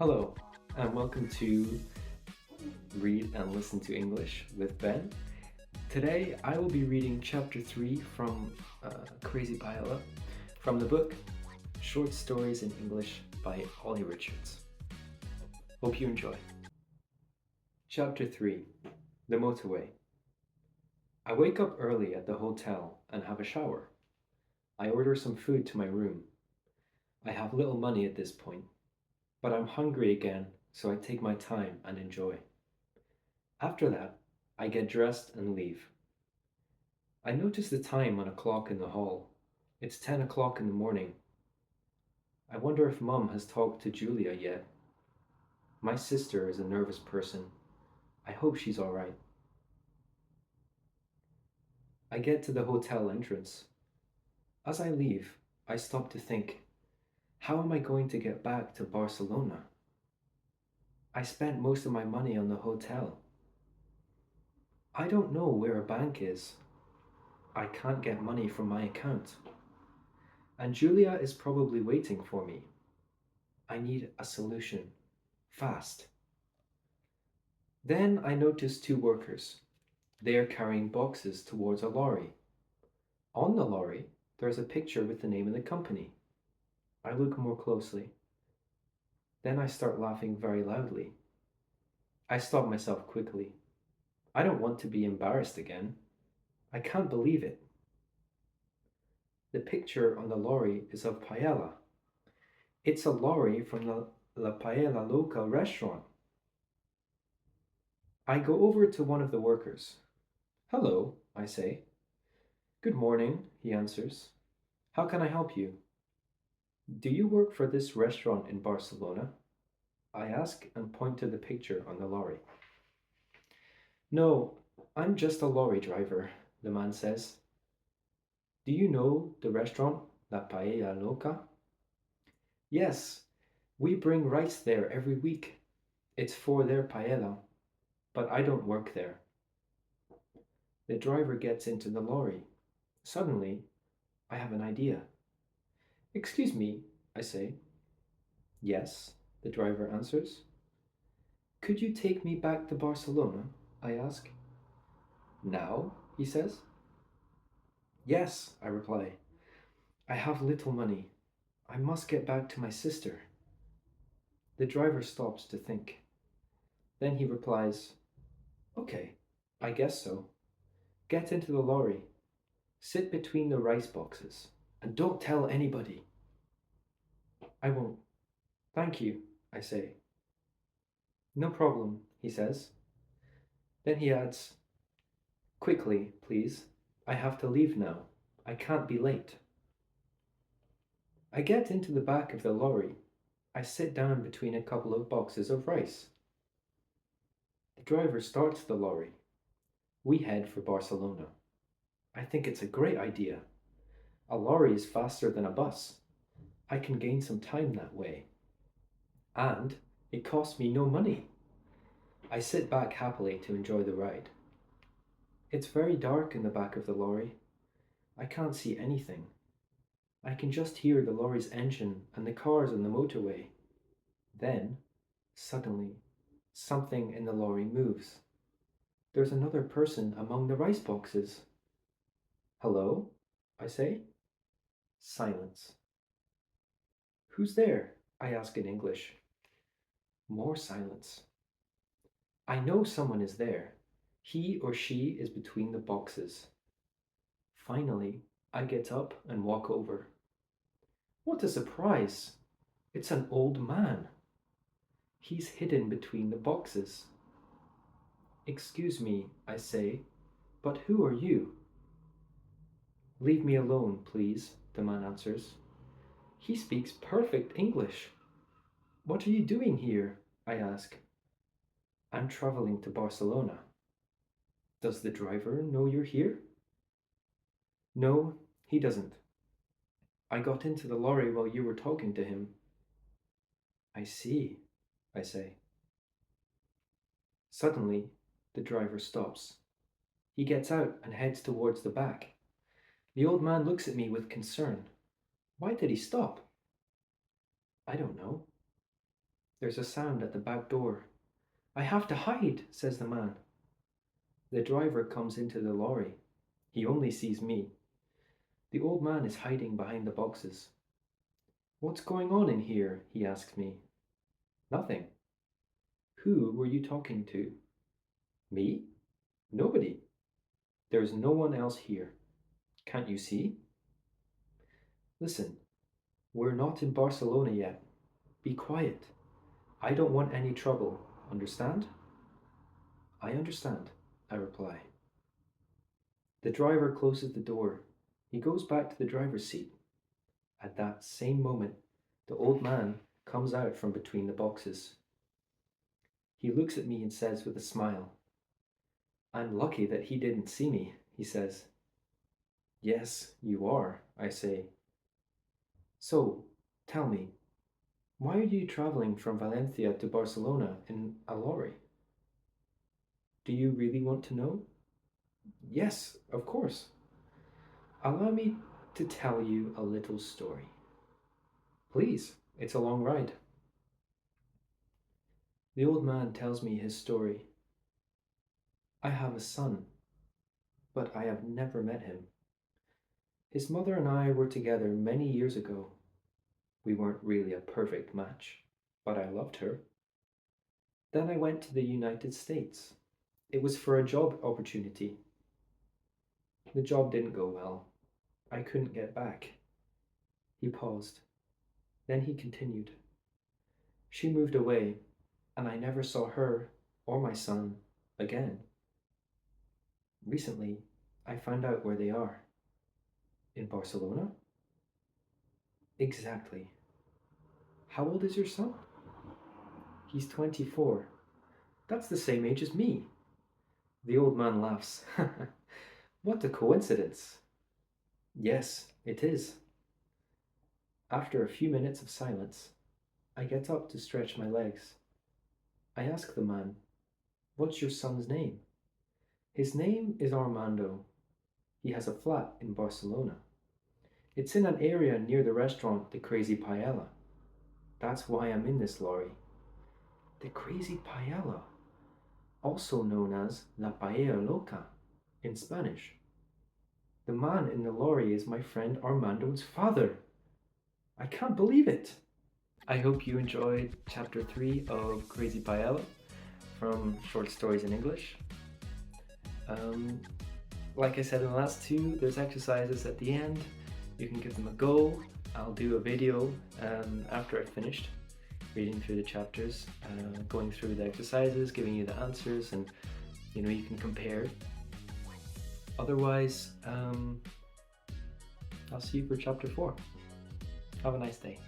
Hello, and welcome to Read and Listen to English with Ben. Today I will be reading Chapter 3 from Crazy Paella from the book Short Stories in English by Olly Richards. Hope you enjoy. Chapter 3 The Motorway. I wake up early at the hotel and have a shower. I order some food to my room. I have little money at this point, but I'm hungry again, so I take my time and enjoy. After that, I get dressed and leave. I notice the time on a clock in the hall. It's 10 o'clock in the morning. I wonder if Mum has talked to Julia yet. My sister is a nervous person. I hope she's all right. I get to the hotel entrance. As I leave, I stop to think, how am I going to get back to Barcelona? I spent most of my money on the hotel. I don't know where a bank is. I can't get money from my account. And Julia is probably waiting for me. I need a solution. Fast. Then I notice two workers. They are carrying boxes towards a lorry. On the lorry, there is a picture with the name of the company. I look more closely. Then I start laughing very loudly. I stop myself quickly. I don't want to be embarrassed again. I can't believe it. The picture on the lorry is of paella. It's a lorry from the La Paella Loca restaurant. I go over to one of the workers. Hello, I say. Good morning, he answers. How can I help you? Do you work for this restaurant in Barcelona? I ask and point to the picture on the lorry. No, I'm just a lorry driver, the man says. Do you know the restaurant La Paella Loca? Yes, we bring rice there every week. It's for their paella, but I don't work there. The driver gets into the lorry. Suddenly, I have an idea. Excuse me, I say. Yes, the driver answers. Could you take me back to Barcelona? I ask. Now? He says. Yes, I reply. I have little money. I must get back to my sister. The driver stops to think. Then he replies, Okay, I guess so. Get into the lorry. Sit between the rice boxes. And don't tell anybody. I won't. Thank you, I say. No problem, he says. Then he adds, Quickly, please. I have to leave now. I can't be late. I get into the back of the lorry. I sit down between a couple of boxes of rice. The driver starts the lorry. We head for Barcelona. I think it's a great idea. A lorry is faster than a bus. I can gain some time that way. And it costs me no money. I sit back happily to enjoy the ride. It's very dark in the back of the lorry. I can't see anything. I can just hear the lorry's engine and the cars on the motorway. Then, suddenly, something in the lorry moves. There's another person among the rice boxes. Hello? I say. Silence. Who's there? I ask in English. More silence. I know someone is there. He or she is between the boxes. Finally, I get up and walk over. What a surprise! It's an old man. He's hidden between the boxes. Excuse me, I say, but who are you? Leave me alone, please, the man answers. He speaks perfect English. What are you doing here? I ask. I'm traveling to Barcelona. Does the driver know you're here? No, he doesn't. I got into the lorry while you were talking to him. I see, I say. Suddenly, the driver stops. He gets out and heads towards the back. The old man looks at me with concern. Why did he stop? I don't know. There's a sound at the back door. I have to hide, says the man. The driver comes into the lorry. He only sees me. The old man is hiding behind the boxes. What's going on in here? He asks me. Nothing. Who were you talking to? Me? Nobody. There's no one else here. Can't you see? Listen, we're not in Barcelona yet. Be quiet. I don't want any trouble. Understand? I understand, I reply. The driver closes the door. He goes back to the driver's seat. At that same moment, the old man comes out from between the boxes. He looks at me and says with a smile, I'm lucky that he didn't see me, he says. Yes, you are, I say. So, tell me, why are you traveling from Valencia to Barcelona in a lorry? Do you really want to know? Yes, of course. Allow me to tell you a little story. Please, it's a long ride. The old man tells me his story. I have a son, but I have never met him. His mother and I were together many years ago. We weren't really a perfect match, but I loved her. Then I went to the United States. It was for a job opportunity. The job didn't go well. I couldn't get back. He paused. Then he continued. She moved away, and I never saw her or my son again. Recently, I found out where they are. In Barcelona? Exactly. How old is your son? He's 24. That's the same age as me. The old man laughs. What a coincidence. Yes, it is. After a few minutes of silence, I get up to stretch my legs. I ask the man, what's your son's name? His name is Armando. He has a flat in Barcelona. It's in an area near the restaurant The Crazy Paella. That's why I'm in this lorry. The Crazy Paella, also known as La Paella Loca in Spanish. The man in the lorry is my friend Armando's father. I can't believe it. I hope you enjoyed chapter 3 of Crazy Paella from Short Stories in English. Like I said in the last two, there's exercises at the end. You can give them a go. I'll do a video after I've finished reading through the chapters, going through the exercises, giving you the answers, and you can compare. Otherwise, I'll see you for chapter 4. Have a nice day.